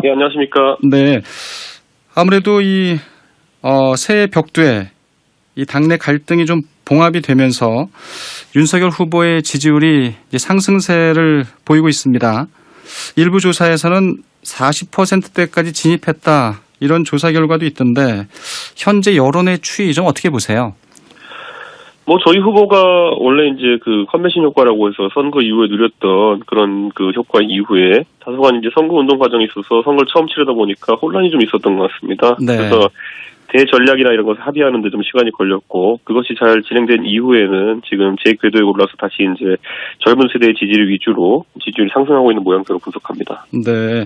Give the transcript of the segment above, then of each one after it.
네, 안녕하십니까. 네. 아무래도 새해 벽두에 이 당내 갈등이 좀 봉합이 되면서 윤석열 후보의 지지율이 이제 상승세를 보이고 있습니다. 일부 조사에서는 40%대까지 진입했다. 이런 조사 결과도 있던데 현재 여론의 추이 좀 어떻게 보세요? 저희 후보가 원래 이제 그 컨벤션 효과라고 해서 선거 이후에 누렸던 그런 그 효과 이후에 다소간 이제 선거 운동 과정이 있어서 선거를 처음 치르다 보니까 혼란이 좀 있었던 것 같습니다. 네. 그래서 대전략이나 이런 것을 합의하는 데 좀 시간이 걸렸고 그것이 잘 진행된 이후에는 지금 제 궤도에 올라서 다시 이제 젊은 세대의 지지를 위주로 지지율이 상승하고 있는 모양새로 분석합니다. 네.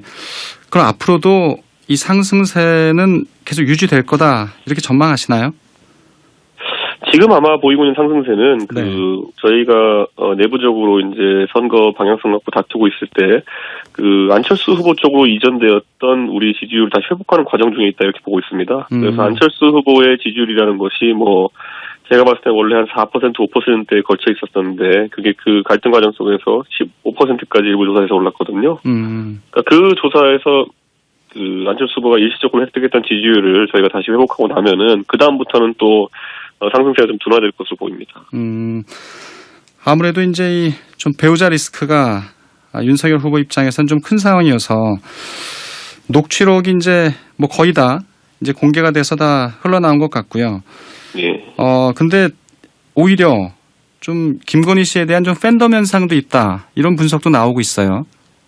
그럼 앞으로도 이 상승세는 계속 유지될 거다 이렇게 전망하시나요? 지금 아마 보이고 있는 상승세는 저희가 내부적으로 이제 선거 방향성 갖고 다투고 있을 때 그 안철수 후보 쪽으로 이전되었던 우리 지지율을 다시 회복하는 과정 중에 있다 이렇게 보고 있습니다. 그래서 안철수 후보의 지지율이라는 것이 제가 봤을 때 원래 한 4%, 5%에 걸쳐 있었었는데 그게 그 갈등 과정 속에서 15%까지 일부 조사에서 올랐거든요. 그러니까 그 조사에서 그 안철수 후보가 일시적으로 획득했던 지지율을 저희가 다시 회복하고 나면은 그 다음부터는 또 상승세가 좀 둔화될 것으로 보입니다. 아무래도 이제 좀 배우자 리스크가 윤석열 후보 입장에서는 좀 큰 상황이어서 녹취록이 이제 거의 다 이제 공개가 돼서 다 흘러나온 것 같고요. 예. 근데 오히려 좀 김건희 씨에 대한 좀 팬덤 현상도 있다 이런 분석도 나오고 있어요.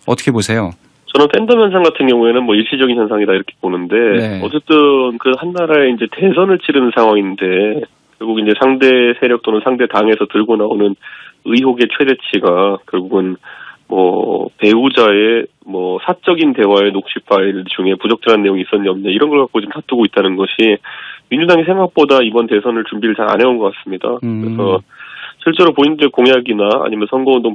어떻게 보세요? 저는 팬덤 현상 같은 경우에는 일시적인 현상이다 이렇게 보는데 네. 어쨌든 그 한 나라의 이제 대선을 치르는 상황인데 결국 이제 상대 세력 또는 상대 당에서 들고 나오는 의혹의 최대치가 결국은 배우자의 사적인 대화의 녹취 파일 중에 부적절한 내용이 있었냐 없냐 이런 걸 갖고 지금 다투고 있다는 것이 민주당이 생각보다 이번 대선을 준비를 잘 안 해온 것 같습니다. 그래서 실제로 본인들의 공약이나 아니면 선거운동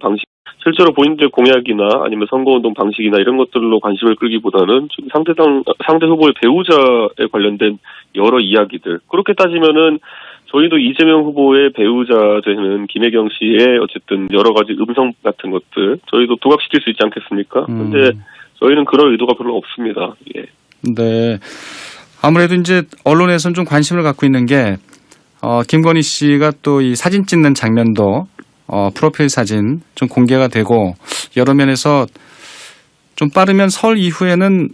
방식이나 이런 것들로 관심을 끌기보다는 상대 후보의 배우자에 관련된 여러 이야기들. 그렇게 따지면은 저희도 이재명 후보의 배우자 되는 김혜경 씨의 어쨌든 여러 가지 음성 같은 것들 저희도 부각시킬 수 있지 않겠습니까? 근데 저희는 그럴 의도가 별로 없습니다. 예. 네. 아무래도 이제 언론에서는 좀 관심을 갖고 있는 게 김건희 씨가 또 이 사진 찍는 장면도 프로필 사진 좀 공개가 되고 여러 면에서 좀 빠르면 설 이후에는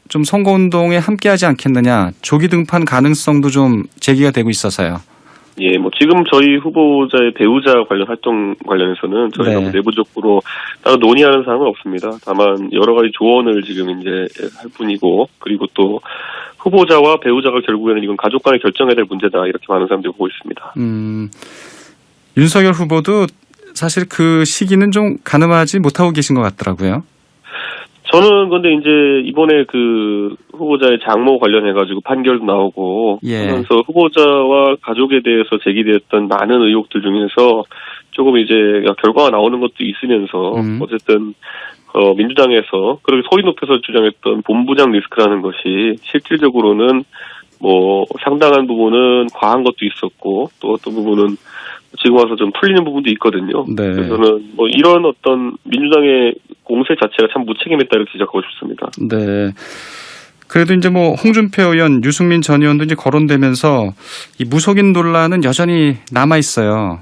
좀 선거운동에 함께하지 않겠느냐 조기 등판 가능성도 좀 제기가 되고 있어서요. 예, 지금 저희 후보자의 배우자 관련 활동 관련해서는 저희가 내부적으로 따로 논의하는 사항은 없습니다. 다만 여러 가지 조언을 지금 이제 할 뿐이고 그리고 또 후보자와 배우자가 결국에는 이건 가족 간에 결정해야 될 문제다 이렇게 많은 사람들이 보고 있습니다. 윤석열 후보도 사실 그 시기는 좀 가늠하지 못하고 계신 것 같더라고요. 저는 근데 이제 이번에 그 후보자의 장모 관련해가지고 판결도 나오고 하면서 후보자와 가족에 대해서 제기되었던 많은 의혹들 중에서 조금 이제 결과가 나오는 것도 있으면서 어쨌든 민주당에서 그렇게 소리 높여서 주장했던 본부장 리스크라는 것이 실질적으로는 상당한 부분은 과한 것도 있었고 또 어떤 부분은 지금 와서 좀 풀리는 부분도 있거든요. 네. 그래서는 이런 어떤 민주당의 공세 자체가 참 무책임했다 이렇게 지적하고 싶습니다. 네. 그래도 이제 홍준표 의원, 유승민 전 의원도 이제 거론되면서 이 무속인 논란은 여전히 남아 있어요.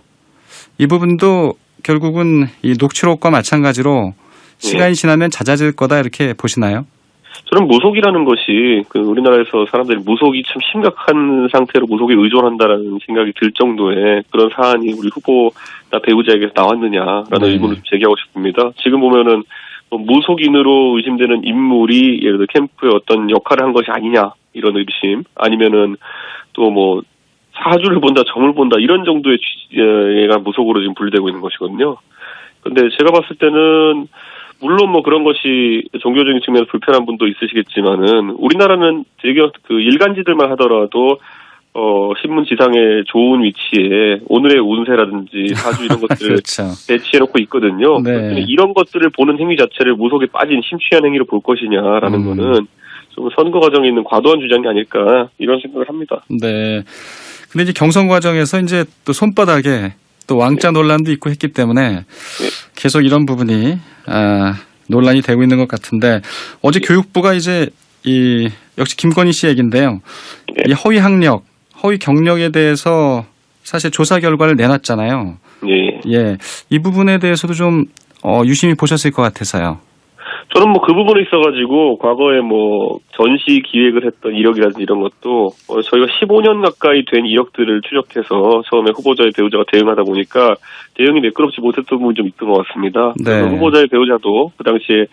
이 부분도 결국은 이 녹취록과 마찬가지로 시간이 지나면 잦아질 거다 이렇게 보시나요? 저는 무속이라는 것이 우리나라에서 사람들이 무속이 참 심각한 상태로 무속에 의존한다라는 생각이 들 정도의 그런 사안이 우리 후보나 배우자에게서 나왔느냐라는 의문을 제기하고 싶습니다. 지금 보면은 무속인으로 의심되는 인물이 예를 들어 캠프에 어떤 역할을 한 것이 아니냐 이런 의심 아니면은 또 사주를 본다 점을 본다 이런 정도의 얘가 무속으로 지금 분류되고 있는 것이거든요. 근데 제가 봤을 때는 물론 그런 것이 종교적인 측면에서 불편한 분도 있으시겠지만은 우리나라는 되게 그 일간지들만 하더라도 신문 지상의 좋은 위치에 오늘의 운세라든지 사주 이런 것들을 그렇죠. 배치해놓고 있거든요. 네. 이런 것들을 보는 행위 자체를 무속에 빠진 심취한 행위로 볼 것이냐라는 거는 좀 선거 과정에 있는 과도한 주장이 아닐까 이런 생각을 합니다. 네. 근데 이제 경선 과정에서 이제 또 손바닥에 또 왕자 논란도 있고 했기 때문에 계속 이런 부분이 논란이 되고 있는 것 같은데 어제 교육부가 이제 역시 김건희 씨 얘기인데요. 예. 이 허위 학력, 허위 경력에 대해서 사실 조사 결과를 내놨잖아요. 예. 예, 이 부분에 대해서도 좀 유심히 보셨을 것 같아서요. 저는 뭐 그 부분에 있어가지고 과거에 뭐 전시 기획을 했던 이력이라든지 이런 것도 저희가 15년 가까이 된 이력들을 추적해서 처음에 후보자의 배우자가 대응하다 보니까 대응이 매끄럽지 못했던 부분이 좀 있던 것 같습니다. 네. 후보자의 배우자도 그 당시에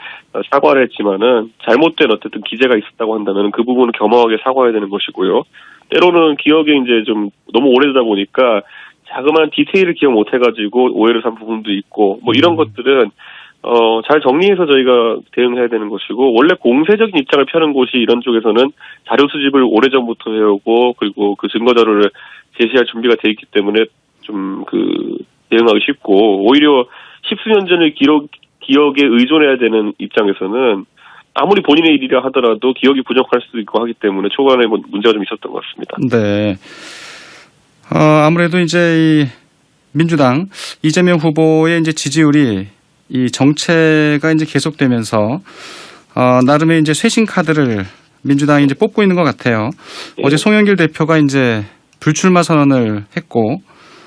사과를 했지만은 잘못된 어쨌든 기재가 있었다고 한다면 그 부분은 겸허하게 사과해야 되는 것이고요. 때로는 기억에 이제 좀 너무 오래되다 보니까 자그마한 디테일을 기억 못 해가지고 오해를 산 부분도 있고 뭐 이런 것들은 잘 정리해서 저희가 대응해야 되는 것이고, 원래 공세적인 입장을 펴는 곳이 이런 쪽에서는 자료 수집을 오래전부터 해오고, 그리고 그 증거 자료를 제시할 준비가 돼 있기 때문에 좀 대응하기 쉽고, 오히려 십수년 전의 기억에 의존해야 되는 입장에서는 아무리 본인의 일이라 하더라도 기억이 부족할 수도 있고 하기 때문에 초반에 문제가 좀 있었던 것 같습니다. 네. 아무래도 이제 이 민주당 이재명 후보의 이제 지지율이 이 정체가 이제 계속되면서 나름의 이제 쇄신 카드를 민주당이 이제 뽑고 있는 것 같아요. 예. 어제 송영길 대표가 이제 불출마 선언을 했고,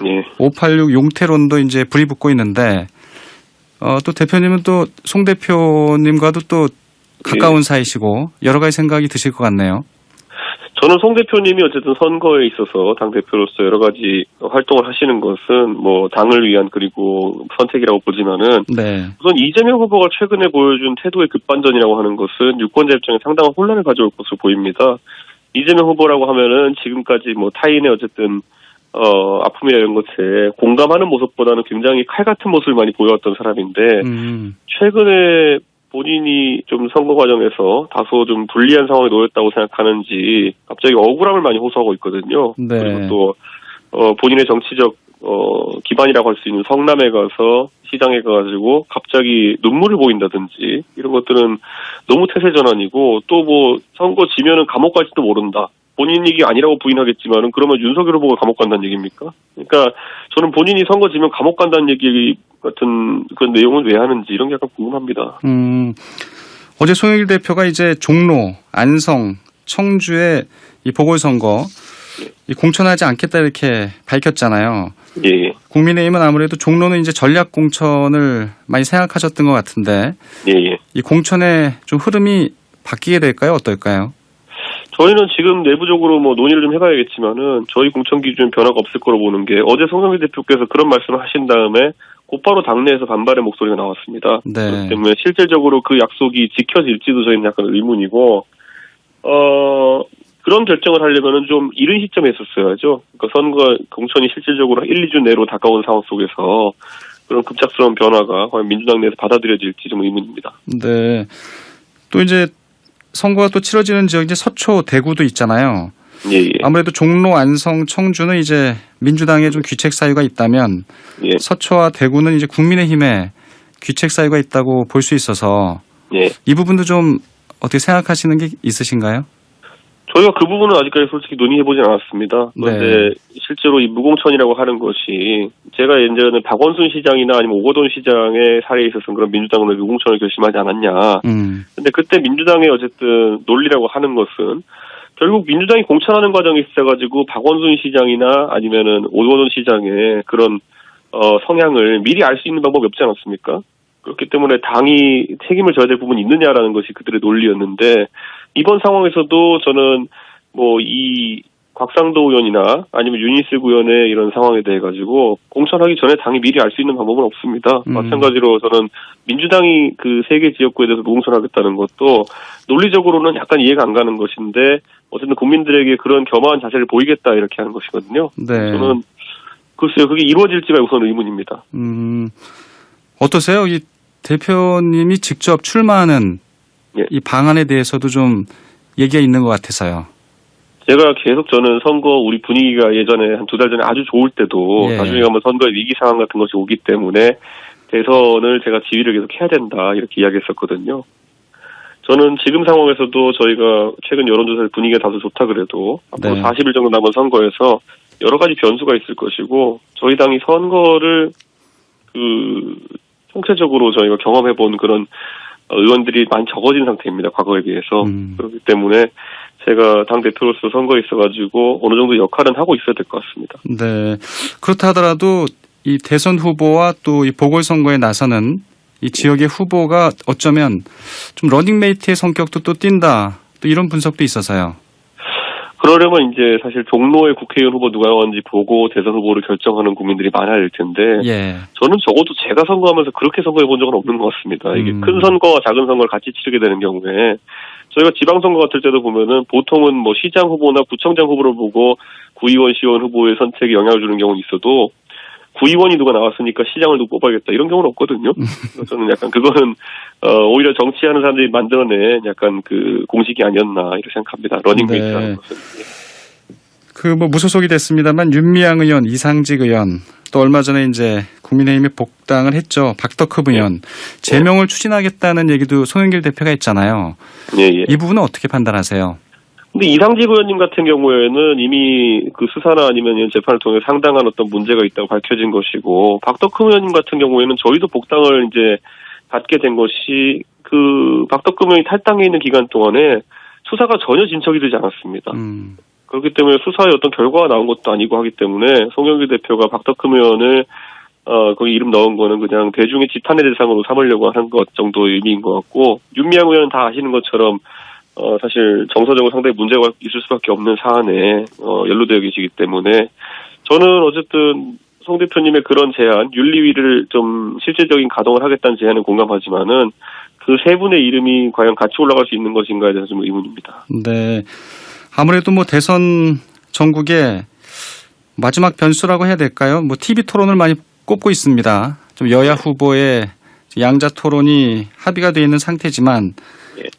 예. 586 용태론도 이제 불이 붙고 있는데, 또 대표님은 또 송 대표님과도 또 가까운 사이시고 여러 가지 생각이 드실 것 같네요. 저는 송 대표님이 어쨌든 선거에 있어서 당대표로서 여러 가지 활동을 하시는 것은 뭐 당을 위한 그리고 선택이라고 보지만은 네. 우선 이재명 후보가 최근에 보여준 태도의 급반전이라고 하는 것은 유권자 입장에 상당한 혼란을 가져올 것으로 보입니다. 이재명 후보라고 하면은 지금까지 뭐 타인의 어쨌든 아픔이나 이런 것에 공감하는 모습보다는 굉장히 칼 같은 모습을 많이 보여왔던 사람인데 최근에 본인이 좀 선거 과정에서 다소 좀 불리한 상황에 놓였다고 생각하는지 갑자기 억울함을 많이 호소하고 있거든요. 네. 그리고 또 본인의 정치적 기반이라고 할 수 있는 성남에 가서 시장에 가가지고 갑자기 눈물을 보인다든지 이런 것들은 너무 태세전환이고, 또 뭐 선거 지면은 감옥 갈지도 모른다. 본인 얘기 아니라고 부인하겠지만은 그러면 윤석열 후보가 감옥 간다는 얘기입니까? 그러니까 저는 본인이 선거 지면 감옥 간다는 얘기 같은 그런 내용은 왜 하는지 이런 게 약간 궁금합니다. 어제 송영길 대표가 이제 종로, 안성, 청주의 이 보궐선거 이 공천하지 않겠다 이렇게 밝혔잖아요. 예. 국민의힘은 아무래도 종로는 이제 전략 공천을 많이 생각하셨던 것 같은데, 예. 이 공천의 좀 흐름이 바뀌게 될까요? 어떨까요? 저희는 지금 내부적으로 뭐 논의를 좀 해봐야겠지만은 저희 공천 기준 변화가 없을 거로 보는 게, 어제 송영길 대표께서 그런 말씀을 하신 다음에 곧바로 당내에서 반발의 목소리가 나왔습니다. 네. 그렇기 때문에 실질적으로 그 약속이 지켜질지도 저희는 약간 의문이고, 그런 결정을 하려면은 좀 이른 시점에 했었어야죠. 그러니까 선거 공천이 실질적으로 1, 2주 내로 다가온 상황 속에서 그런 급작스러운 변화가 과연 민주당 내에서 받아들여질지 좀 의문입니다. 네. 또 이제 선거가 또 치러지는 지역 이제 서초, 대구도 있잖아요. 예. 아무래도 종로, 안성, 청주는 이제 민주당의 좀 귀책 사유가 있다면, 예. 서초와 대구는 이제 국민의힘의 귀책 사유가 있다고 볼 수 있어서 예. 이 부분도 좀 어떻게 생각하시는 게 있으신가요? 저희가 그 부분은 아직까지 솔직히 논의해보진 않았습니다. 그런데 실제로 이 무공천이라고 하는 것이, 제가 예전에 박원순 시장이나 아니면 오거돈 시장의 사례에 있어서는 그런 민주당은 무공천을 결심하지 않았냐. 근데 그때 민주당의 어쨌든 논리라고 하는 것은 결국 민주당이 공천하는 과정에 있어가지고 박원순 시장이나 아니면은 오거돈 시장의 그런 성향을 미리 알 수 있는 방법이 없지 않았습니까? 그렇기 때문에 당이 책임을 져야 될 부분이 있느냐라는 것이 그들의 논리였는데, 이번 상황에서도 저는 뭐 이 곽상도 의원이나 아니면 윤희슬 의원의 이런 상황에 대해 가지고 공천하기 전에 당이 미리 알 수 있는 방법은 없습니다. 마찬가지로 저는 민주당이 그 세 개 지역구에 대해서 무공천하겠다는 것도 논리적으로는 약간 이해가 안 가는 것인데, 어쨌든 국민들에게 그런 겸허한 자세를 보이겠다 이렇게 하는 것이거든요. 네. 저는 글쎄요, 그게 이루어질지가 우선 의문입니다. 어떠세요? 이 대표님이 직접 출마하는 이 방안에 대해서도 좀 얘기가 있는 것 같아서요. 제가 계속 저는 선거 우리 분위기가 예전에 한 2달 전에 아주 좋을 때도 나중에 가면 선거의 위기 상황 같은 것이 오기 때문에 대선을 제가 지휘를 계속 해야 된다 이렇게 이야기했었거든요. 저는 지금 상황에서도 저희가 최근 여론조사 분위기가 다소 좋다 그래도 앞으로 40일 정도 남은 선거에서 여러 가지 변수가 있을 것이고, 저희 당이 선거를 총체적으로 저희가 경험해본 그런 의원들이 많이 적어진 상태입니다. 과거에 비해서. 그렇기 때문에 제가 당대표로서 선거에 있어가지고 어느 정도 역할은 하고 있어야 될 것 같습니다. 네. 그렇다 하더라도 이 대선 후보와 또 이 보궐선거에 나서는 이 지역의 후보가 어쩌면 좀 러닝메이트의 성격도 또 띈다. 또 이런 분석도 있어서요. 그러려면 이제 사실 종로의 국회의원 후보 누가 나왔는지 보고 대선 후보를 결정하는 국민들이 많아야 될 텐데 예. 저는 적어도 제가 선거하면서 그렇게 선거해 본 적은 없는 것 같습니다. 이게 큰 선거와 작은 선거를 같이 치르게 되는 경우에 저희가 지방선거 같을 때도 보면은 보통은 뭐 시장 후보나 구청장 후보를 보고 구의원, 시의원 후보의 선택에 영향을 주는 경우는 있어도 구의원이 누가 나왔으니까 시장을 누구 뽑아야겠다 이런 경우는 없거든요. 그래서 저는 약간 그거는 오히려 정치하는 사람들이 만들어낸 약간 그 공식이 아니었나 이렇게 생각합니다. 러닝메이트라는 네. 것은. 그 뭐 무소속이 됐습니다만 윤미향 의원, 이상직 의원 또 얼마 전에 이제 국민의힘에 복당을 했죠. 박덕흠 의원 제명을 추진하겠다는 얘기도 송영길 대표가 했잖아요. 예, 예. 이 부분은 어떻게 판단하세요? 근데 이상직 의원님 같은 경우에는 이미 그 수사나 아니면 이런 재판을 통해 상당한 어떤 문제가 있다고 밝혀진 것이고, 박덕흠 의원님 같은 경우에는 저희도 복당을 이제 받게 된 것이 그 박덕흠 의원이 탈당해 있는 기간 동안에 수사가 전혀 진척이 되지 않았습니다. 그렇기 때문에 수사에 어떤 결과가 나온 것도 아니고 하기 때문에 송영길 대표가 박덕흠 의원을 거기 이름 넣은 거는 그냥 대중의 지탄의 대상으로 삼으려고 하는 것 정도의 의미인 것 같고, 윤미향 의원은 다 아시는 것처럼 사실 정서적으로 상당히 문제가 있을 수밖에 없는 사안에 연루되어 계시기 때문에 저는 어쨌든 송 대표님의 그런 제안, 윤리위를 좀 실질적인 가동을 하겠다는 제안은 공감하지만은 그 세 분의 이름이 과연 같이 올라갈 수 있는 것인가에 대해서 좀 의문입니다. 네. 아무래도 뭐 대선 전국의 마지막 변수라고 해야 될까요? 뭐 TV 토론을 많이 꼽고 있습니다. 좀 여야 후보의 양자 토론이 합의가 되어 있는 상태지만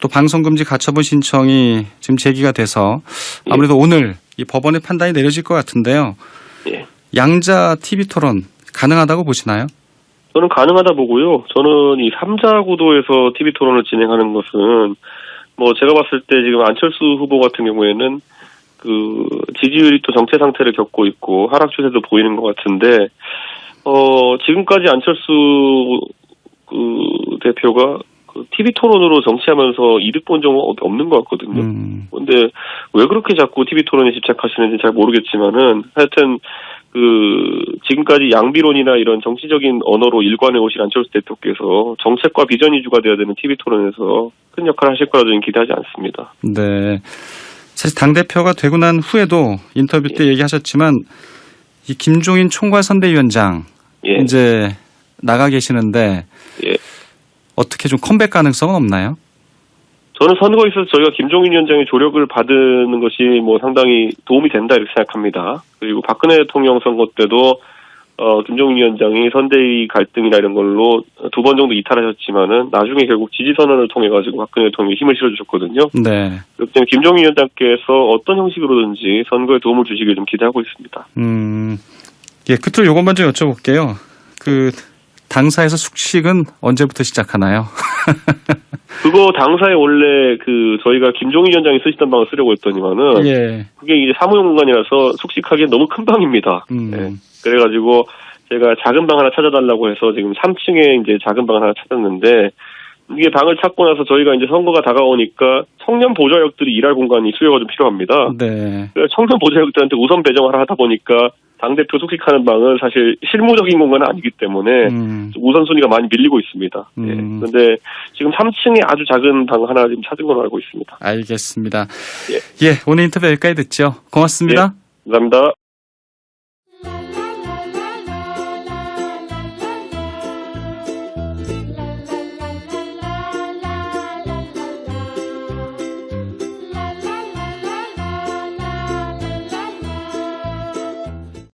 또 방송금지 가처분 신청이 지금 제기가 돼서 아무래도 오늘 이 법원의 판단이 내려질 것 같은데요. 양자 TV 토론 가능하다고 보시나요? 저는 가능하다 보고요. 저는 이 3자 구도에서 TV 토론을 진행하는 것은 뭐 제가 봤을 때 지금 안철수 후보 같은 경우에는 그 지지율이 또 정체 상태를 겪고 있고 하락 추세도 보이는 것 같은데 지금까지 안철수 그 대표가 TV 토론으로 정치하면서 이득 본 적은 없는 것 같거든요. 그런데 왜 그렇게 자꾸 TV 토론에 집착하시는지 잘 모르겠지만은 하여튼 그 지금까지 양비론이나 이런 정치적인 언어로 일관해 오신 안철수 대표께서 정책과 비전 위주가 돼야 되는 TV 토론에서 큰 역할을 하실 거라 저는 기대하지 않습니다. 네. 사실 당대표가 되고 난 후에도 인터뷰 때 얘기하셨지만 이 김종인 총괄선대위원장 이제 나가 계시는데 어떻게 좀 컴백 가능성은 없나요? 저는 선거에 있어서 저희가 김종인 위원장의 조력을 받는 것이 뭐 상당히 도움이 된다 이렇게 생각합니다. 그리고 박근혜 대통령 선거 때도 김종인 위원장이 선대위 갈등이나 이런 걸로 2번 정도 이탈하셨지만은 나중에 결국 지지선언을 통해 가지고 박근혜 대통령이 힘을 실어주셨거든요. 네. 그렇기 때문에 김종인 위원장께서 어떤 형식으로든지 선거에 도움을 주시길 좀 기대하고 있습니다. 예, 끝으로 요것만 좀 여쭤볼게요. 그 당사에서 숙식은 언제부터 시작하나요? 그거 당사에 원래 그 저희가 김종인 위원장이 쓰시던 방을 쓰려고 했더니만은 그게 이제 사무용 공간이라서 숙식하기엔 너무 큰 방입니다. 네. 그래가지고 제가 작은 방 하나 찾아달라고 해서 지금 3층에 이제 작은 방 하나 찾았는데 이게 방을 찾고 나서 저희가 이제 선거가 다가오니까 청년 보좌역들이 일할 공간이 수요가 좀 필요합니다. 네. 청년 보좌역들한테 우선 배정을 하다 보니까 당대표 숙식하는 방은 사실 실무적인 공간은 아니기 때문에 우선순위가 많이 밀리고 있습니다. 그런데 지금 3층에 아주 작은 방 하나 지금 찾은 걸로 알고 있습니다. 알겠습니다. 예, 오늘 인터뷰 여기까지 듣죠. 고맙습니다. 감사합니다.